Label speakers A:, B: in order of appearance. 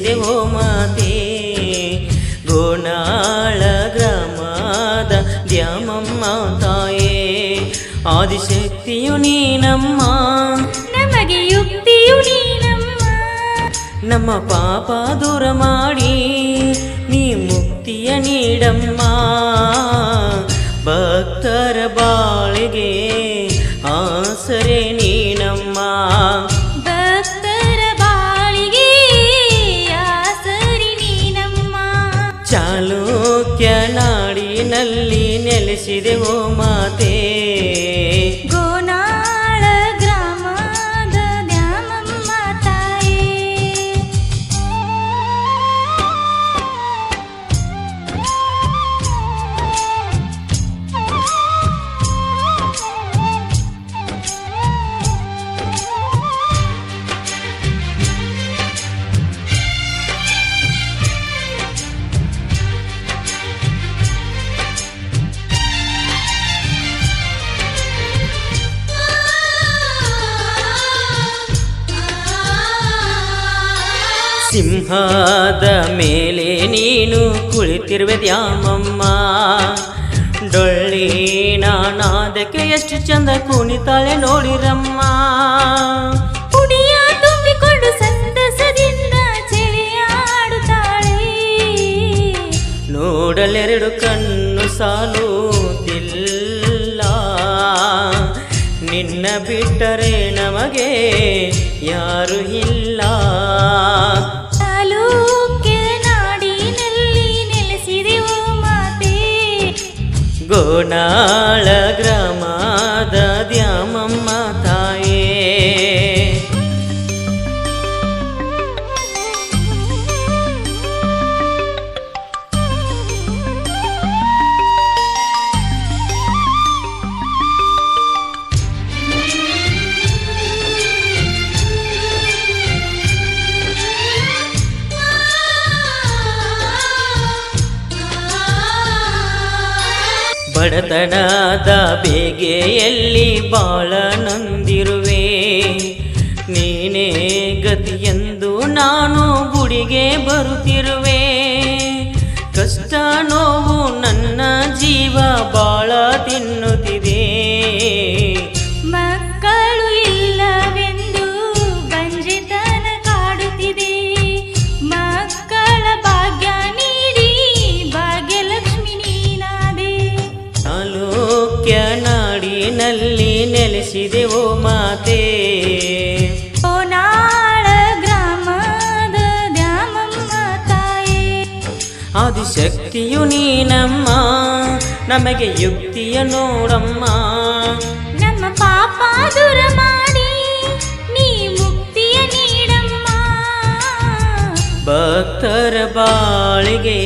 A: ನೆಲೆಸಿದೆವೋ ಮಾತೆ. ಗೋನಾಳ ಗ್ರಾಮದ ದ್ಯಾಮಮ್ಮ ತಾಯೇ, ಆದಿಶಕ್ತಿಯು ನೀನಮ್ಮ,
B: ನಮಗೆ ಯುಕ್ತಿಯು ನೀನಮ್ಮ.
A: ನಮ್ಮ ಪಾಪ ದೂರ ಮಾಡಿ ನೀ ಮುಕ್ತಿಯ ನೀಡಮ್ಮ. ಭಕ್ತರ ಬಾಳಿಗೆ ಆಸರೆ ನೀನಮ್ಮ,
B: ಭಕ್ತರ ಬಾಳಿಗೆ ಆಸರಿ ನೀನಮ್ಮ.
A: ಚಾಲುಕ್ಯ ನಾಡಿನಲ್ಲಿ ನೆಲೆಸಿದೆವೋ ಮಾತೆ.
B: ಗೋನಾಳ ಗ್ರಾಮದ ದ್ಯಾಮಮ್ಮ ತಾಯೇ.
A: ಸಿಂಹದ ಮೇಲೆ ನೀನು ಕುಳಿತಿರುವೆ ದ್ಯಾಮಮ್ಮ, ಡೊಳ್ಳಿನ ನಾದಕ್ಕೆ ಎಷ್ಟು ಚಂದ ಕುಣಿತಾಳೆ ನೋಡಿರಮ್ಮ.
B: ಕುಡಿಯ ತುಂಬಿಕೊಂಡು ಸಂತಸದಿಂದ ಚೆಳೆಯಾಡುತ್ತಾಳೆ,
A: ನೋಡಲೆರಡು ಕಣ್ಣು ಸಾಲುತ್ತಿಲ್ಲ, ನಿನ್ನ ಬಿಟ್ಟರೆ ನಮಗೆ ಯಾರು ಇಲ್ಲ.
B: ಚಾಲುಕ್ಯ ನಾಡಿನಲ್ಲಿ ನೆಲೆಸಿದೆವೋ ಮಾತೆ.
A: ಗೋನಾಳ ಗ್ರಾಮದ ದ್ಯಾಮಮ್ಮ ತಾಯೇ. ಬಡತನದ ಬೇಗೆಯಲ್ಲಿ ಬಾಳ ನೊಂದಿರುವೆ, ನೀನೇ ಗತಿಯೆಂದು ನಾನು ಗುಡಿಗೆ ಬರುತ್ತಿರುವೆ. ಕಷ್ಟ ನೋವು ನನ್ನ ಜೀವ ಬಾಳ ತಿನ್ನುತ್ತಿದೆ,
B: ಮಕ್ಕಳು ಇಲ್ಲವೆಂದು ಬಂಜೆತನ ಕಾಡುತ್ತಿದೆ. ಮಕ್ಕಳ ಭಾಗ್ಯ ನೀಡಿ ಭಾಗ್ಯಲಕ್ಷ್ಮಿ ನೀನಾದೆ.
A: ಚಾಲುಕ್ಯ ನಾಡಿನಲ್ಲಿ ನೆಲೆಸಿದೆವೋ ಮಾತೆ.
B: ಗೋನಾಳ ಗ್ರಾಮದ ದ್ಯಾಮಮ್ಮ ತಾಯೇ.
A: ಆದಿಶಕ್ತಿಯು ನೀನಮ್ಮ, ನಮಗೆ ಯುಕ್ತಿಯ ನೋಡಮ್ಮ.
B: ನಮ್ಮ ಪಾಪ ದೂರ ಮಾಡಿ ನೀ ಮುಕ್ತಿಯ ನೀಡಮ್ಮ.
A: ಭಕ್ತರ ಬಾಳಿಗೆ